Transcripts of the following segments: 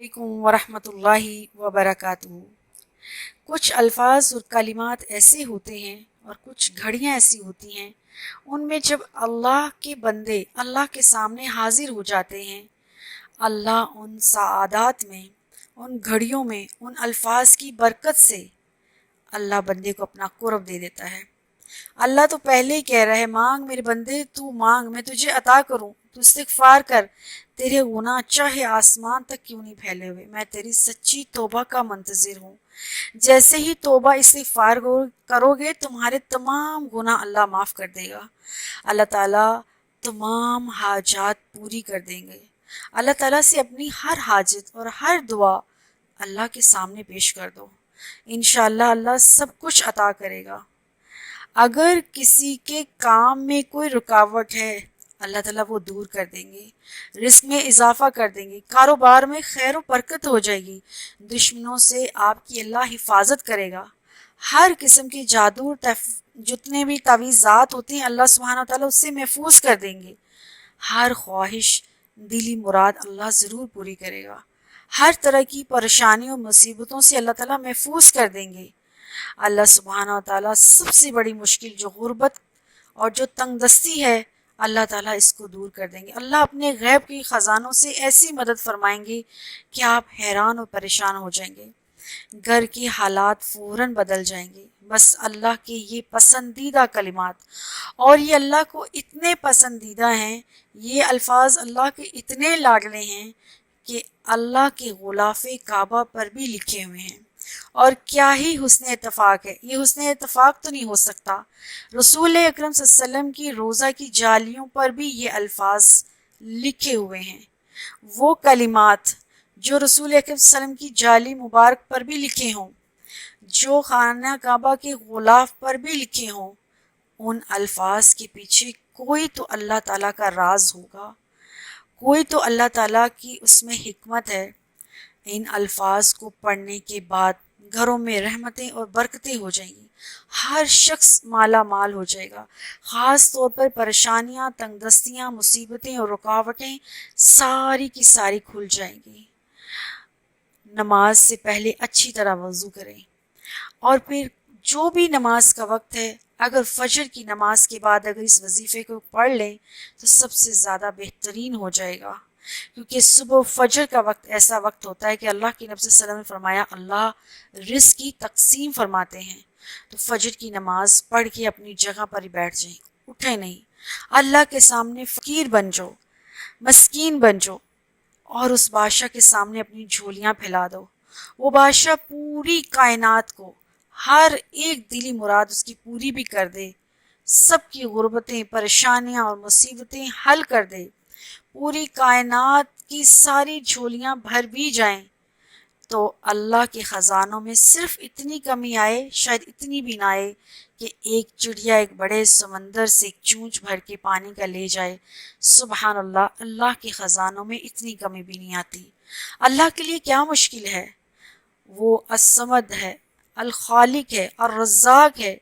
अलैकुम वरहमतुल्लाहि वबरकातुहू। कुछ अल्फाज और कलिमात ऐसे होते हैं और कुछ घड़ियाँ ऐसी होती हैं, उनमें जब अल्लाह के बंदे अल्लाह के सामने हाजिर हो जाते हैं, अल्लाह उन सआदात में, उन घड़ियों में, उन अल्फाज की बरकत से अल्लाह बंदे को अपना कुर्ब दे देता है। अल्लाह तो पहले ही कह रहा है, मांग मेरे बंदे, तू मांग, मैं तुझे अता करूं, तू इस्तिगफार कर, तेरे गुनाह चाहे आसमान तक क्यों नहीं फैले हुए, मैं तेरी सच्ची तौबा का मुंतजिर हूँ। जैसे ही तौबा इस्तिगफार करोगे, तुम्हारे तमाम गुनाह अल्लाह माफ़ कर देगा। अल्लाह ताला तमाम हाजात पूरी कर देंगे। अल्लाह ताला से अपनी हर हाजत और हर दुआ अल्लाह के सामने पेश कर दो, इंशाअल्लाह अल्लाह सब कुछ अता करेगा। अगर किसी के काम में कोई रुकावट है, अल्लाह ताला वो दूर कर देंगे, रिस्क में इजाफा कर देंगे, कारोबार में खैर बरकत हो जाएगी, दुश्मनों से आपकी अल्लाह हिफाजत करेगा। हर किस्म के जादू जितने भी तावीज़ात होते हैं, अल्लाह सुब्हानहू व तआला उससे महफूज कर देंगे। हर ख्वाहिश, दिली मुराद अल्लाह ज़रूर पूरी करेगा। हर तरह की परेशानियों मुसीबतों से अल्लाह ताला महफूज कर देंगे। अल्लाह सुब्हानहू व तआला सबसे बड़ी मुश्किल जो गुर्बत और जो तंगदस्ती है, अल्लाह ताला इसको दूर कर देंगे। अल्लाह अपने गैब के ख़जानों से ऐसी मदद फरमाएंगे कि आप हैरान और परेशान हो जाएंगे। घर के हालात फ़ौरन बदल जाएंगे। बस अल्लाह के ये पसंदीदा कलिमात, और ये अल्लाह को इतने पसंदीदा हैं, ये अल्फाज अल्लाह के इतने लाडले हैं कि अल्लाह के गुलाफ़े काबा पर भी लिखे हुए हैं। और क्या ही हुस्न इत्तफ़ाक है, ये हुस्न इत्तफ़ाक तो नहीं हो सकता। रसूल अकरम सल्लल्लाहु अलैहि वसल्लम की रोज़ा की जालियों पर भी ये अल्फाज लिखे हुए हैं। वो कलिमात जो रसूल अकरम सल्लल्लाहु अलैहि वसल्लम की जाली मुबारक पर भी लिखे हों, जो खाना काबा के गुलाफ पर भी लिखे हों, उन अल्फाज के पीछे कोई तो अल्लाह ताला का राज होगा, कोई तो अल्लाह ताला की उसमें हिकमत है। इन अल्फाज को पढ़ने के बाद घरों में रहमतें और बरकतें हो जाएंगी। हर शख्स माला माल हो जाएगा। ख़ास तौर पर परेशानियाँ, तंगदस्तियाँ, मुसीबतें और रुकावटें सारी की सारी खुल जाएंगी। नमाज से पहले अच्छी तरह वज़ू करें, और फिर जो भी नमाज का वक्त है, अगर फजर की नमाज के बाद अगर इस वजीफ़े को पढ़ लें तो सबसे ज़्यादा बेहतरीन हो जाएगा। क्योंकि सुबह फजर का वक्त ऐसा वक्त होता है कि अल्लाह के नबी सल्लल्लाहु अलैहि वसल्लम ने फरमाया, अल्लाह रिज़्क़ की तकसीम फरमाते हैं। तो फजर की नमाज पढ़ के अपनी जगह पर ही बैठ जाएं, उठे नहीं। अल्लाह के सामने फ़कीर बन जाओ, मस्कीन बन जाओ, और उस बादशाह के सामने अपनी झोलियाँ फैला दो। वो बादशाह पूरी कायनात को हर एक दिली मुराद उसकी पूरी भी कर दे, सबकी गुर्बतें, परेशानियाँ और मुसीबतें हल कर दे, पूरी कायनात की सारी झोलियाँ भर भी जाएं, तो अल्लाह के ख़जानों में सिर्फ इतनी कमी आए, शायद इतनी भी ना आए कि एक चिड़िया एक बड़े समंदर से एक चूंच भर के पानी का ले जाए। सुबहान अल्लाह, अल्लाह के ख़जानों में इतनी कमी भी नहीं आती। अल्लाह के लिए क्या मुश्किल है? वो अस्समद है, अल खालिक है, और रज़्ज़ाक है,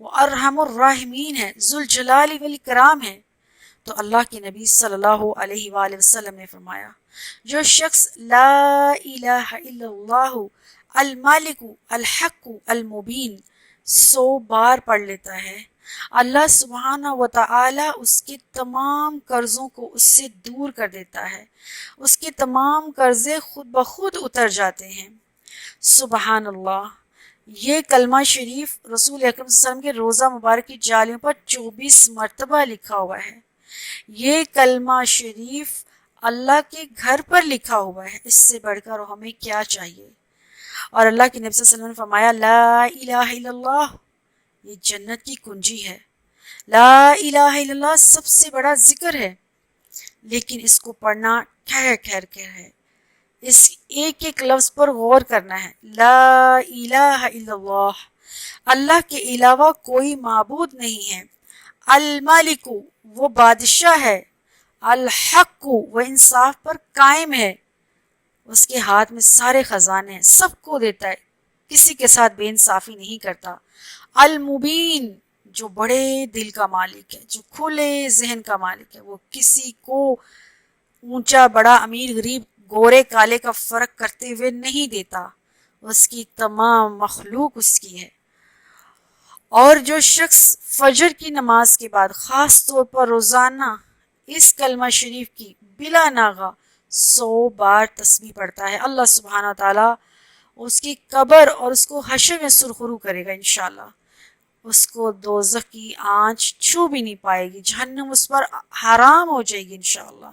वो अरहमुर राहिमीन है, ज़ुल जलाली वल इकराम है। तो अल्लाह के नबी सल्लल्लाहु अलैहि वसल्लम ने फरमाया, जो शख्स ला इलाहा इल्लल्लाहु अल मालिकु अल हक्कु अल मुबीन 100 बार पढ़ लेता है, अल्लाह सुब्हानहू व तआला उसके तमाम कर्ज़ों को उससे दूर कर देता है। उसके तमाम कर्ज़े खुद ब खुद उतर जाते हैं। सुबहान अल्लाह। ये कलमा शरीफ रसूल अकरम सल्लल्लाहु अलैहि वसल्लम के रोज़ा मुबारक की जालियों पर 24 मरतबा लिखा हुआ है। ये कलमा शरीफ अल्लाह के घर पर लिखा हुआ है। इससे बढ़कर हमें क्या चाहिए? और अल्लाह के नबी सल्लल्लाहु अलैहि वसल्लम ने फरमाया, ला इलाहा इल्लल्लाह, ये जन्नत की कुंजी है। ला इलाहा इल्लल्लाह सबसे बड़ा जिक्र है, लेकिन इसको पढ़ना ठहर ठहर कर है। इस एक एक लफ्ज़ पर गौर करना है। ला इलाहा इल्लल्लाह, अल्लाह के अलावा कोई माबूद नहीं है। अल मालिकु, वो बादशाह है। अल हक्कु, वो इंसाफ पर कायम है। उसके हाथ में सारे खजाने हैं, सबको देता है, किसी के साथ बेइंसाफी नहीं करता। अल मुबीन, जो बड़े दिल का मालिक है, जो खुले जहन का मालिक है, वो किसी को ऊंचा बड़ा अमीर गरीब گورے کالے کا فرق کرتے ہوئے نہیں دیتا، اس کی تمام مخلوق اس کی ہے۔ اور جو شخص فجر کی نماز کے بعد خاص طور پر روزانہ اس کلمہ شریف کی بلا ناغہ 100 بار تسبیح پڑھتا ہے، اللہ سبحانہ تعالیٰ اس کی قبر اور اس کو حشر میں سرخرو کرے گا انشاءاللہ۔ اس کو دوزخ کی آنچ چھو بھی نہیں پائے گی، جہنم اس پر حرام ہو جائے گی انشاءاللہ۔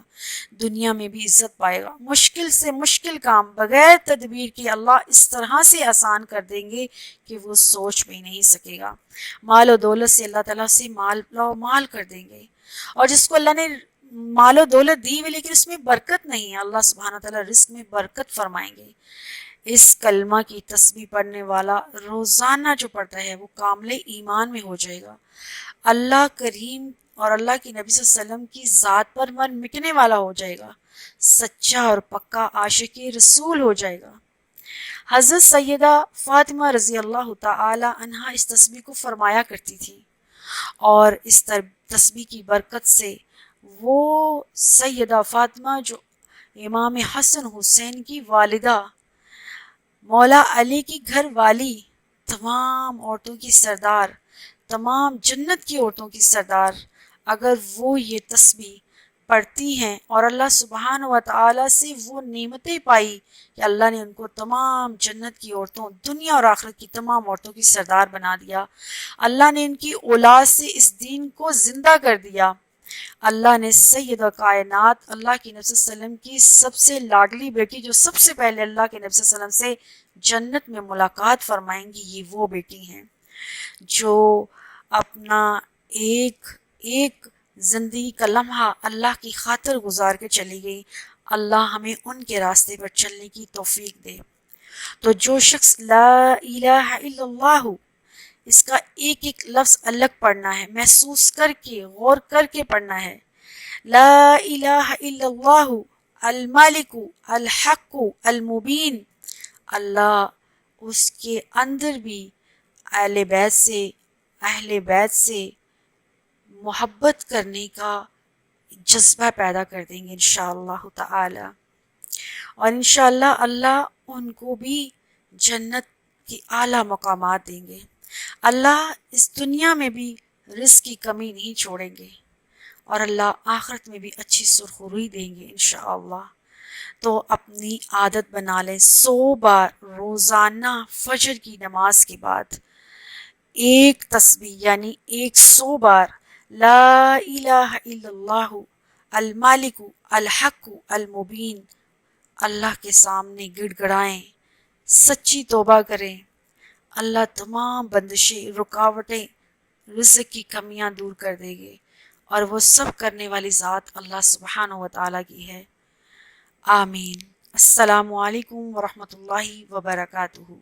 دنیا میں بھی عزت پائے گا۔ مشکل سے مشکل کام بغیر تدبیر کے اللہ اس طرح سے آسان کر دیں گے کہ وہ سوچ بھی نہیں سکے گا۔ مال و دولت سے اللہ تعالیٰ سے مال کر دیں گے، اور جس کو اللہ نے مال و دولت دی ہوئی لیکن اس میں برکت نہیں ہے، اللہ سبحانہ تعالیٰ رزق میں برکت فرمائیں گے۔ اس کلمہ کی تسبیح پڑھنے والا روزانہ جو پڑھتا ہے وہ کامل ایمان میں ہو جائے گا، اللہ کریم اور اللہ کی نبی صلی اللہ علیہ وسلم کی ذات پر من مٹنے والا ہو جائے گا، سچا اور پکا عاشق رسول ہو جائے گا۔ حضرت سیدہ فاطمہ رضی اللہ تعالی عنہا اس تسبیح کو فرمایا کرتی تھی، اور اس تسبیح کی برکت سے وہ سیدہ فاطمہ جو امام حسن حسین کی والدہ، مولا علی کی گھر والی، تمام عورتوں کی سردار، تمام جنت کی عورتوں کی سردار، اگر وہ یہ تسبیح پڑھتی ہیں اور اللہ سبحانہ و تعالیٰ سے وہ نعمتیں پائی کہ اللہ نے ان کو تمام جنت کی عورتوں، دنیا اور آخرت کی تمام عورتوں کی سردار بنا دیا، اللہ نے ان کی اولاد سے اس دین کو زندہ کر دیا، اللہ نے سید کائنات اللہ کے نبی صلی اللہ علیہ وسلم کی سب سے لاڈلی بیٹی جو سب سے پہلے اللہ کے نبی صلی اللہ علیہ وسلم سے جنت میں ملاقات فرمائیں گی، یہ وہ بیٹی ہیں جو اپنا ایک ایک زندگی کا لمحہ اللہ کی خاطر گزار کے چلی گئی۔ اللہ ہمیں ان کے راستے پر چلنے کی توفیق دے۔ تو جو شخص لا الہ الا اللہ، اس کا ایک ایک لفظ الگ پڑھنا ہے، محسوس کر کے غور کر کے پڑھنا ہے۔ لا الہ الا اللہ المالک الحق المبین، اللہ اس کے اندر بھی اہل بیت سے محبت کرنے کا جذبہ پیدا کر دیں گے انشاءاللہ تعالی، اور انشاءاللہ اللہ ان کو بھی جنت کی اعلیٰ مقامات دیں گے۔ اللہ اس دنیا میں بھی رزق کی کمی نہیں چھوڑیں گے، اور اللہ آخرت میں بھی اچھی سرخروئی دیں گے انشاءاللہ۔ تو اپنی عادت بنا لیں، 100 بار روزانہ فجر کی نماز کے بعد ایک تسبیح یعنی 100 بار لا الہ الا اللہ المالک الحق المبین اللہ کے سامنے گڑ گڑائیں، سچی توبہ کریں، اللہ تمام بندشیں، رکاوٹیں، رزق کی کمیاں دور کر دے گے، اور وہ سب کرنے والی ذات اللہ سبحانہ و تعالیٰ کی ہے۔ آمین۔ السلام علیکم ورحمۃ اللہ وبرکاتہ۔